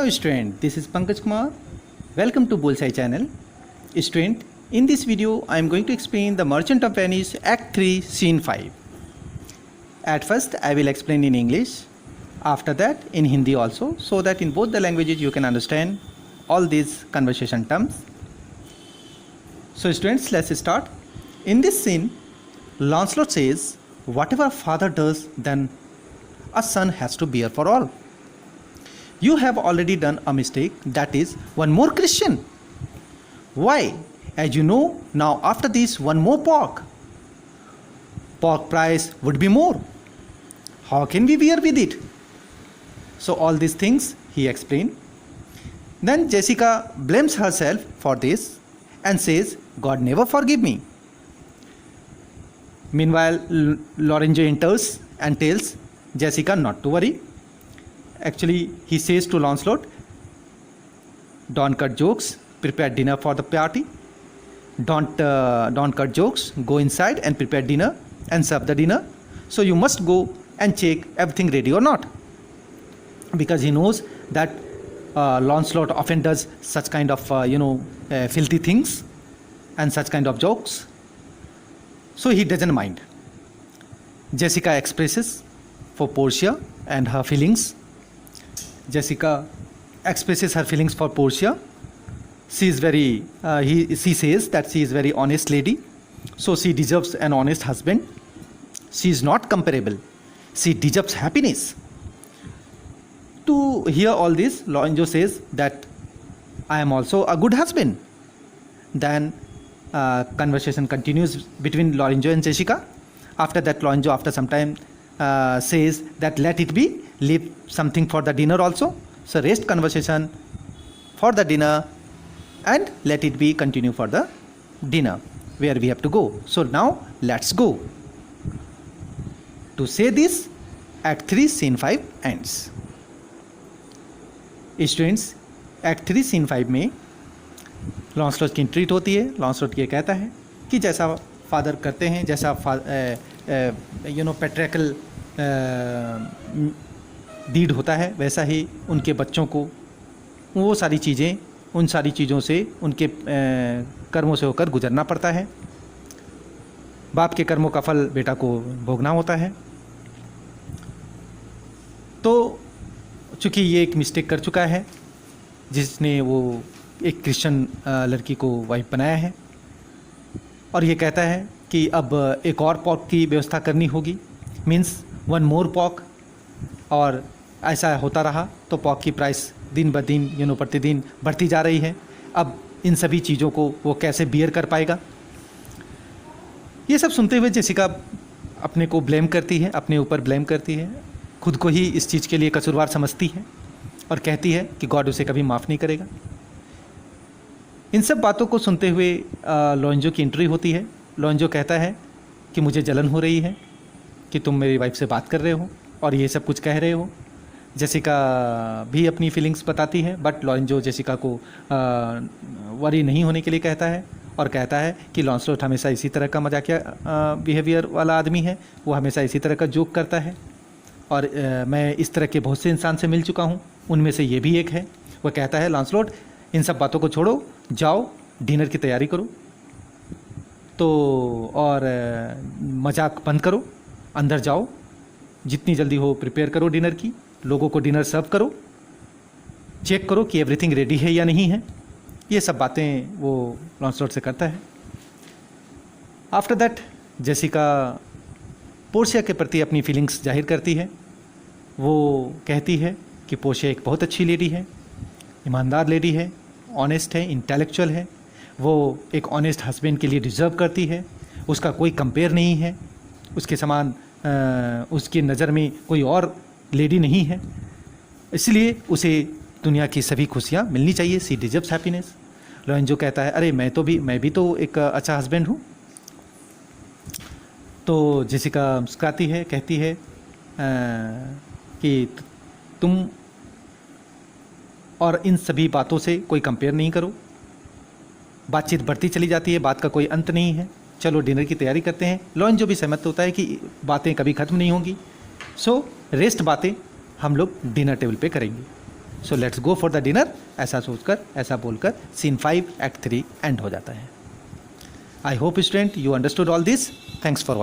Hello student, this is Pankaj Kumar. Welcome to Bullseye channel. Student, in this video I am going to explain The Merchant of Venice Act 3 Scene 5. At first I will explain in English, after that in Hindi also, so that in both the languages you can understand all these conversation terms. So students, let's start. In this scene, Lancelot says, whatever father does, then a son has to bear for all. You have already done a mistake, that is one more Christian. Why? As you know, now after this one more pork. Pork price would be more. How can we bear with it? So all these things he explained. Then Jessica blames herself for this and says, God never forgive me. Meanwhile, Lorenzo enters and tells Jessica not to worry. Actually, he says to Lancelot, don't cut jokes, prepare dinner for the party. Don't cut jokes, go inside and prepare dinner and serve the dinner. So you must go and check everything ready or not. Because he knows that Lancelot often does such kind of, filthy things and such kind of jokes. So he doesn't mind. Jessica expresses for Portia and her feelings. Jessica expresses her feelings for Portia. She is she says that she is very honest lady, so she deserves an honest husband. She is not comparable. She deserves happiness. To hear all this, Lorenzo says that I am also a good husband. Then conversation continues between Lorenzo and Jessica. After that, Lorenzo after some time says that let it be, leave something for the dinner also. So rest conversation for the dinner and let it be continue for the dinner where we have to go. So now let's go. To say this, Act 3 Scene 5 ends. Students, Act 3 Scene 5 में लॉन्सलॉट की treat होती है. लॉन्सलॉट ये कहता है कि जैसा father करते हैं, जैसा पैट्रियार्कल डीड होता है, वैसा ही उनके बच्चों को वो सारी चीज़ें, उन सारी चीज़ों से उनके कर्मों से होकर गुजरना पड़ता है. बाप के कर्मों का फल बेटा को भोगना होता है. तो चूँकि ये एक मिस्टेक कर चुका है, जिसने वो एक क्रिश्चियन लड़की को वाइफ बनाया है, और ये कहता है कि अब एक और पॉक की व्यवस्था करनी होगी, मीन्स वन मोर पॉक. और ऐसा होता रहा तो पॉक की प्राइस दिन ब दिन प्रतिदिन बढ़ती जा रही है. अब इन सभी चीज़ों को वो कैसे बियर कर पाएगा? ये सब सुनते हुए जेसिका अपने को ब्लेम करती है, अपने ऊपर ब्लेम करती है, खुद को ही इस चीज़ के लिए कसूरवार समझती है और कहती है कि गॉड उसे कभी माफ़ नहीं करेगा. इन सब बातों को सुनते हुए लोरेंजो की एंट्री होती है. लोरेंजो कहता है कि मुझे जलन हो रही है कि तुम मेरी वाइफ से बात कर रहे हो और ये सब कुछ कह रहे हो. जेसिका भी अपनी फीलिंग्स बताती है, बट लोरेंजो जेसिका को वरी नहीं होने के लिए कहता है और कहता है कि लॉन्सलॉट हमेशा इसी तरह का मजाकिया बिहेवियर वाला आदमी है, वो हमेशा इसी तरह का जोक करता है और मैं इस तरह के बहुत से इंसान से मिल चुका हूँ, उनमें से ये भी एक है. वह कहता है लॉन्सलॉट इन सब बातों को छोड़ो, जाओ डिनर की तैयारी करो तो, और मजाक बंद करो, अंदर जाओ, जितनी जल्दी हो प्रिपेयर करो डिनर की, लोगों को डिनर सर्व करो, चेक करो कि एवरीथिंग रेडी है या नहीं है. ये सब बातें वो लॉन्सलॉट से करता है. आफ्टर दैट जेसिका पोर्शिया के प्रति अपनी फीलिंग्स जाहिर करती है. वो कहती है कि पोर्शिया एक बहुत अच्छी लेडी है, ईमानदार लेडी है, ऑनेस्ट है, इंटेलेक्चुअल है, वो एक ऑनेस्ट हस्बैंड के लिए डिज़र्व करती है, उसका कोई कंपेयर नहीं है, उसके समान उसकी नज़र में कोई और लेडी नहीं है, इसलिए उसे दुनिया की सभी खुशियाँ मिलनी चाहिए. सी डिजर्व्स हैप्पीनेस. लोरेंजो कहता है अरे मैं भी तो एक अच्छा हस्बैंड हूँ. तो जेसिका मुस्कुराती है, कहती है कि तुम और इन सभी बातों से कोई कंपेयर नहीं करो. बातचीत बढ़ती चली जाती है, बात का कोई अंत नहीं है. चलो डिनर की तैयारी करते हैं. लोरेंजो भी सहमत होता है कि बातें कभी ख़त्म नहीं होंगी. सो रेस्ट बातें हम लोग डिनर टेबल पे करेंगे. So let's go for the dinner, ऐसा सोचकर, ऐसा बोलकर सीन 5 एक्ट 3 एंड हो जाता है। I hope student you understood all this. Thanks for watching.